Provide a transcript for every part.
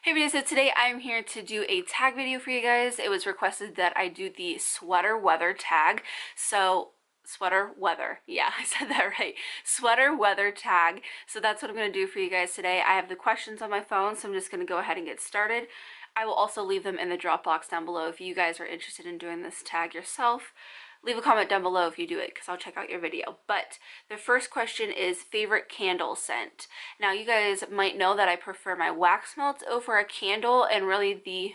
Hey everybody, so today I'm here to do a tag video for you guys. It was requested that I do the sweater weather tag. So, sweater weather. Yeah, I said that right. Sweater weather tag. So that's what I'm going to do for you guys today. I have the questions on my phone, so I'm just going to go ahead and get started. I will also leave them in the drop box down below if you guys are interested in doing this tag yourself. Leave a comment down below if you do it because I'll check out your video. But the first question is favorite candle scent. Now you guys might know that I prefer my wax melts over a candle, and really the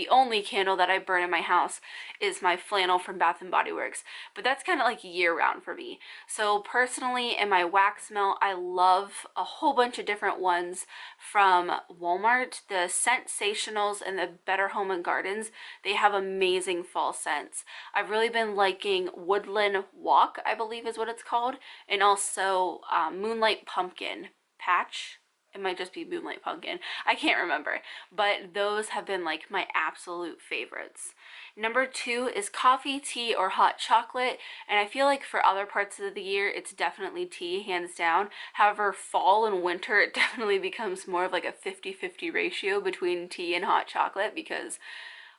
only candle that I burn in my house is my flannel from Bath and Body Works, but that's kind of like year round for me. So personally, in my wax melt, I love a whole bunch of different ones from Walmart. The Scentsationals and the Better Home and Gardens, they have amazing fall scents. I've really been liking Woodland Walk, I believe is what it's called, and also Moonlight Pumpkin Patch. It might just be Moonlight Pumpkin. I can't remember. But those have been like my absolute favorites. Number 2 is coffee, tea, or hot chocolate. And I feel like for other parts of the year, it's definitely tea, hands down. However, fall and winter, it definitely becomes more of like a 50-50 ratio between tea and hot chocolate because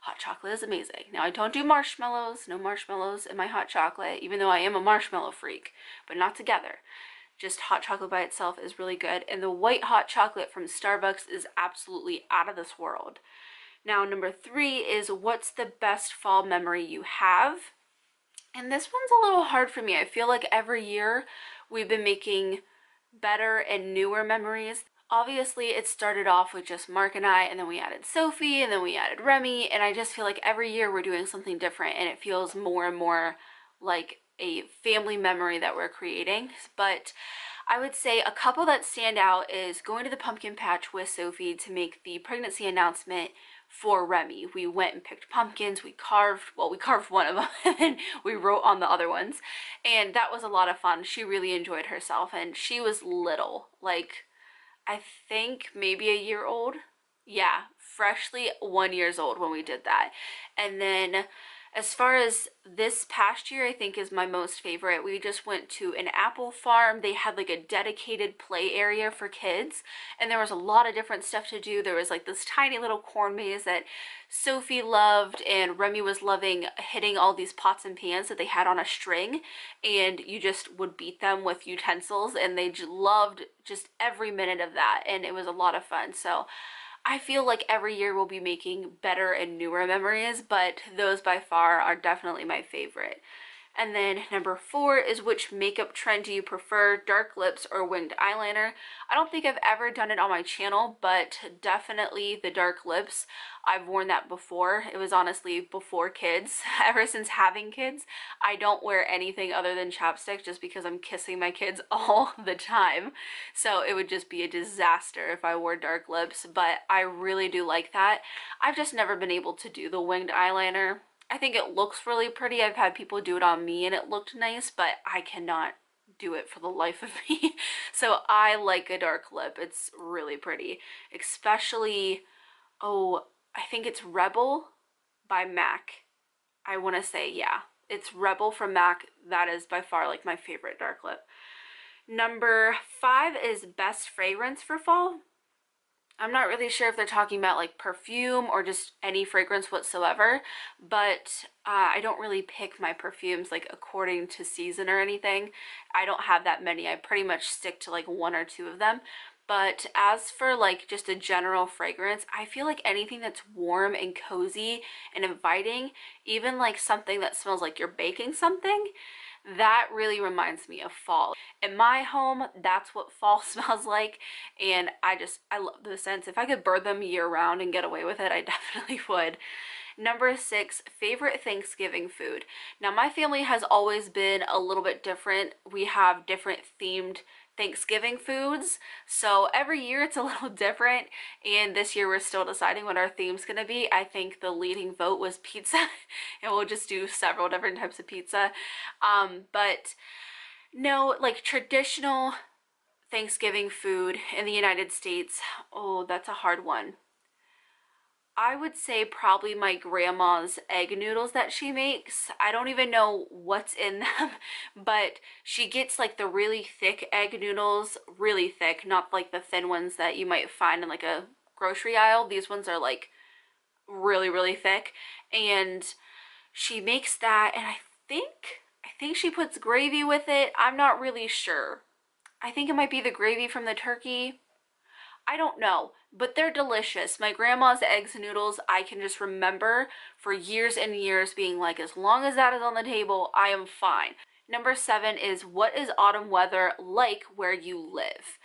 hot chocolate is amazing. Now, I don't do marshmallows. No marshmallows in my hot chocolate, even though I am a marshmallow freak, but not together. Just hot chocolate by itself is really good. And the white hot chocolate from Starbucks is absolutely out of this world. Now, number 3 is what's the best fall memory you have? And this one's a little hard for me. I feel like every year we've been making better and newer memories. Obviously, it started off with just Mark and I, and then we added Sophie, and then we added Remy, and I just feel like every year we're doing something different, and it feels more and more like a family memory that we're creating. But I would say a couple that stand out is going to the pumpkin patch with Sophie to make the pregnancy announcement for Remy. We went and picked pumpkins, we carved one of them, and then we wrote on the other ones, and that was a lot of fun. She really enjoyed herself, and she was little, like I think maybe a year old. Yeah, freshly 1 year old when we did that. And then as far as this past year, I think is my most favorite. We just went to an apple farm. They had like a dedicated play area for kids, and there was a lot of different stuff to do. There was like this tiny little corn maze that Sophie loved, and Remy was loving hitting all these pots and pans that they had on a string, and you just would beat them with utensils, and they loved just every minute of that, and it was a lot of fun. So I feel like every year we'll be making better and newer memories, but those by far are definitely my favorite. And then number 4 is which makeup trend do you prefer, dark lips or winged eyeliner? I don't think I've ever done it on my channel, but definitely the dark lips. I've worn that before. It was honestly before kids. Ever since having kids, I don't wear anything other than chapstick just because I'm kissing my kids all the time. So it would just be a disaster if I wore dark lips, but I really do like that. I've just never been able to do the winged eyeliner. I think it looks really pretty. I've had people do it on me and it looked nice, but I cannot do it for the life of me. So I like a dark lip. It's really pretty. Especially, oh, I think it's Rebel by MAC. I want to say, yeah, it's Rebel from MAC. That is by far like my favorite dark lip. Number 5 is best fragrance for fall. I'm not really sure if they're talking about like perfume or just any fragrance whatsoever, but I don't really pick my perfumes like according to season or anything. I don't have that many. I pretty much stick to like 1 or 2 of them. But as for like just a general fragrance, I feel like anything that's warm and cozy and inviting, even like something that smells like you're baking something, that really reminds me of fall. In my home, that's what fall smells like, and I love the scents. If I could burn them year round and get away with it, I definitely would. Number 6, favorite Thanksgiving food. Now, my family has always been a little bit different. We have different themed Thanksgiving foods, so every year it's a little different, and this year we're still deciding what our theme's gonna be. I think the leading vote was pizza, and we'll just do several different types of pizza. But no, like traditional Thanksgiving food in the United States, oh, that's a hard one. I would say probably my grandma's egg noodles that she makes. I don't even know what's in them, but she gets like the really thick egg noodles, really thick, not like the thin ones that you might find in like a grocery aisle. These ones are like really, really thick. And she makes that, and I think she puts gravy with it. I'm not really sure. I think it might be the gravy from the turkey. I don't know, but they're delicious. My grandma's eggs and noodles, I can just remember for years and years being like, as long as that is on the table, I am fine. Number 7 is, what is autumn weather like where you live?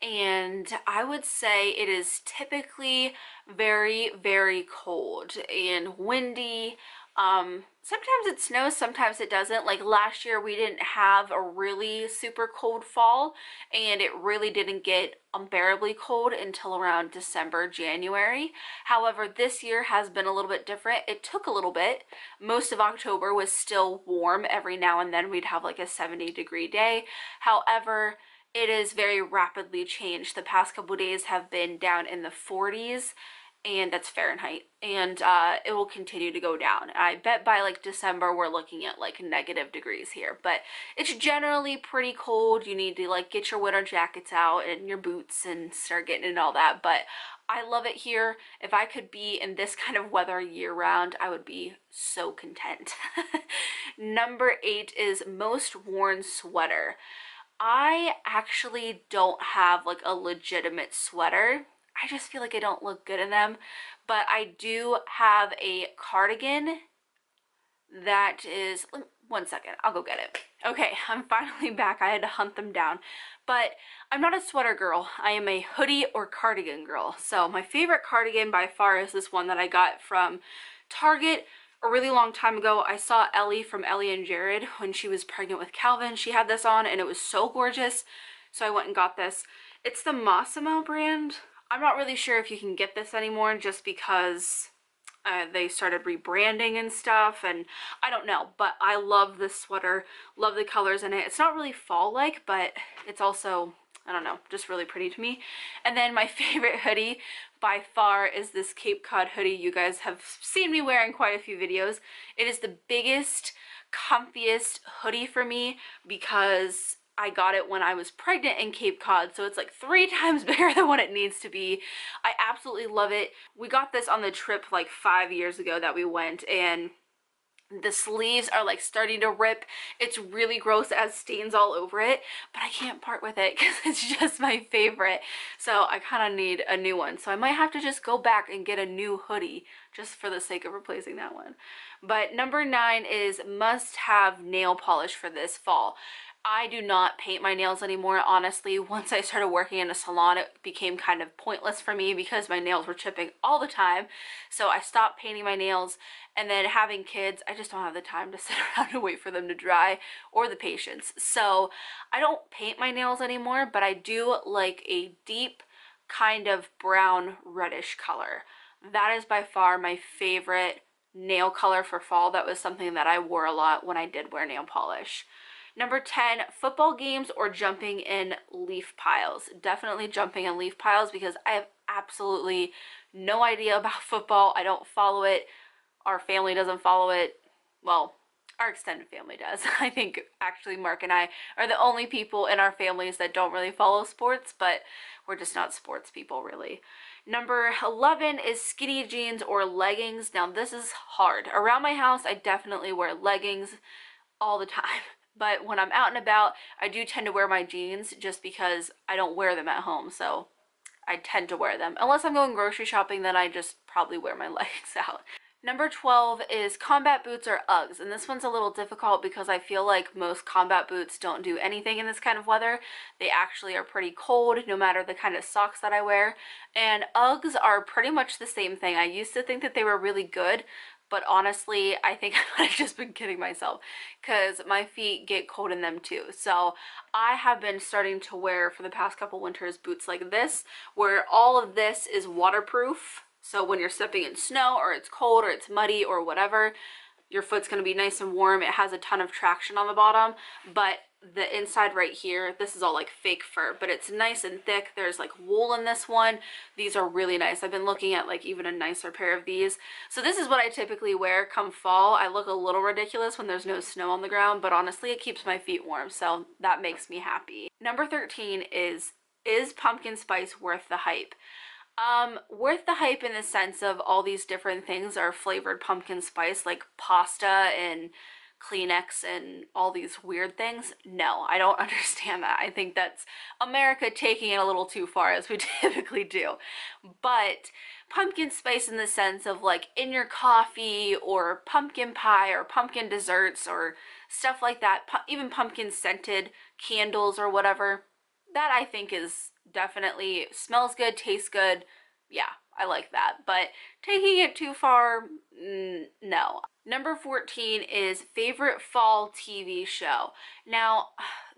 And I would say it is typically very, very cold and windy. Sometimes it snows, sometimes it doesn't. Like last year we didn't have a really super cold fall, and it really didn't get unbearably cold until around December, January. However, this year has been a little bit different. It took a little bit. Most of October was still warm. Every now and then we'd have like a 70-degree day. However, it is very rapidly changed. The past couple days have been down in the 40s, and that's Fahrenheit, and it will continue to go down. I bet by like December we're looking at like negative degrees here, but it's generally pretty cold. You need to like get your winter jackets out and your boots and start getting in all that, but I love it here. If I could be in this kind of weather year round, I would be so content. Number 8 is most worn sweater. I actually don't have like a legitimate sweater. I just feel like I don't look good in them, but I do have a cardigan that is, one second, I'll go get it. Okay, I'm finally back. I had to hunt them down, but I'm not a sweater girl. I am a hoodie or cardigan girl. So my favorite cardigan by far is this one that I got from Target a really long time ago. I saw Ellie from Ellie and Jared when she was pregnant with Calvin. She had this on and it was so gorgeous, so I went and got this. It's the Massimo brand. I'm not really sure if you can get this anymore, just because they started rebranding and stuff, and I don't know, but I love this sweater, love the colors in it. It's not really fall-like, but it's also, I don't know, just really pretty to me. And then my favorite hoodie by far is this Cape Cod hoodie. You guys have seen me wear in quite a few videos. It is the biggest, comfiest hoodie for me because I got it when I was pregnant in Cape Cod, so it's like 3 times bigger than what it needs to be. I absolutely love it. We got this on the trip like 5 years ago that we went, and the sleeves are like starting to rip. It's really gross. It has stains all over it, but I can't part with it because it's just my favorite. So I kind of need a new one. So I might have to just go back and get a new hoodie just for the sake of replacing that one. But number 9 is must have nail polish for this fall. I do not paint my nails anymore, honestly. Once I started working in a salon, it became kind of pointless for me because my nails were chipping all the time. So I stopped painting my nails, and then having kids, I just don't have the time to sit around and wait for them to dry, or the patience. So I don't paint my nails anymore, but I do like a deep kind of brown reddish color. That is by far my favorite nail color for fall. That was something that I wore a lot when I did wear nail polish. Number 10, football games or jumping in leaf piles. Definitely jumping in leaf piles because I have absolutely no idea about football. I don't follow it. Our family doesn't follow it. Well, our extended family does. I think actually Mark and I are the only people in our families that don't really follow sports, but we're just not sports people really. Number 11 is skinny jeans or leggings. Now this is hard. Around my house, I definitely wear leggings all the time. But when I'm out and about, I do tend to wear my jeans just because I don't wear them at home. So I tend to wear them. Unless I'm going grocery shopping, then I just probably wear my leggings out. Number 12 is combat boots or Uggs. And this one's a little difficult because I feel like most combat boots don't do anything in this kind of weather. They actually are pretty cold no matter the kind of socks that I wear. And Uggs are pretty much the same thing. I used to think that they were really good, but honestly, I think I might have just been kidding myself because my feet get cold in them too. So I have been starting to wear for the past couple winters boots like this, where all of this is waterproof. So when you're stepping in snow or it's cold or it's muddy or whatever, your foot's going to be nice and warm. It has a ton of traction on the bottom, but the inside right here, this is all like fake fur, but it's nice and thick. There's like wool in this one. These are really nice. I've been looking at like even a nicer pair of these. So this is what I typically wear come fall. I look a little ridiculous when there's no snow on the ground, but honestly it keeps my feet warm, so that makes me happy. Number 13 is pumpkin spice worth the hype? Worth the hype in the sense of all these different things are flavored pumpkin spice, like pasta and Kleenex and all these weird things. No, I don't understand that. I think that's America taking it a little too far, as we typically do. But pumpkin spice in the sense of like in your coffee or pumpkin pie or pumpkin desserts or stuff like that, even pumpkin scented candles or whatever, that I think is definitely smells good, tastes good. Yeah, I like that. But taking it too far, no. Number 14 is favorite fall TV show. Now,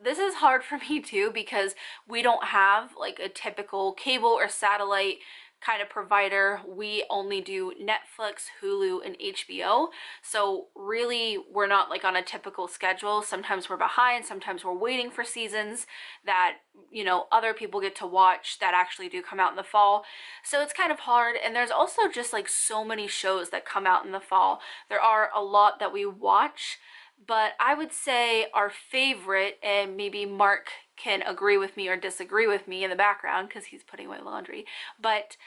this is hard for me too because we don't have like a typical cable or satellite kind of provider. We only do Netflix, Hulu, and HBO. So really, we're not like on a typical schedule. Sometimes we're behind, sometimes we're waiting for seasons that, you know, other people get to watch that actually do come out in the fall. So it's kind of hard. And there's also just like so many shows that come out in the fall. There are a lot that we watch, but I would say our favorite, and maybe Mark can agree with me or disagree with me in the background because he's putting away laundry, but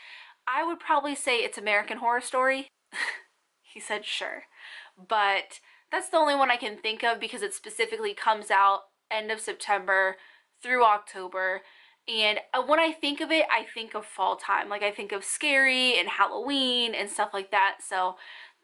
I would probably say it's American Horror Story. He said sure, but that's the only one I can think of because it specifically comes out end of September through October. And when I think of it, I think of fall time. Like I think of scary and Halloween and stuff like that. So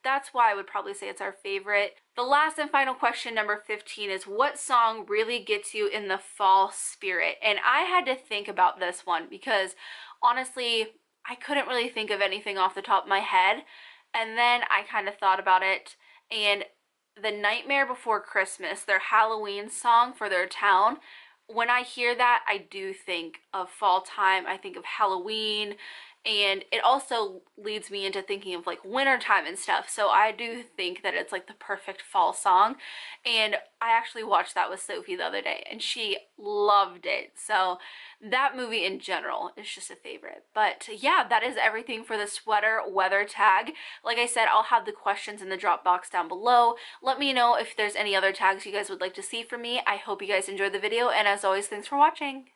that's why I would probably say it's our favorite. The last and final question, number 15, is what song really gets you in the fall spirit? And I had to think about this one because honestly, I couldn't really think of anything off the top of my head. And then I kind of thought about it, and The Nightmare Before Christmas, their Halloween song for their town, when I hear that, I do think of fall time. I think of Halloween, and it also leads me into thinking of like wintertime and stuff. So I do think that it's like the perfect fall song. And I actually watched that with Sophie the other day and she loved it. So that movie in general is just a favorite. But yeah, that is everything for the sweater weather tag. Like I said, I'll have the questions in the drop box down below. Let me know if there's any other tags you guys would like to see from me. I hope you guys enjoyed the video, and as always, thanks for watching.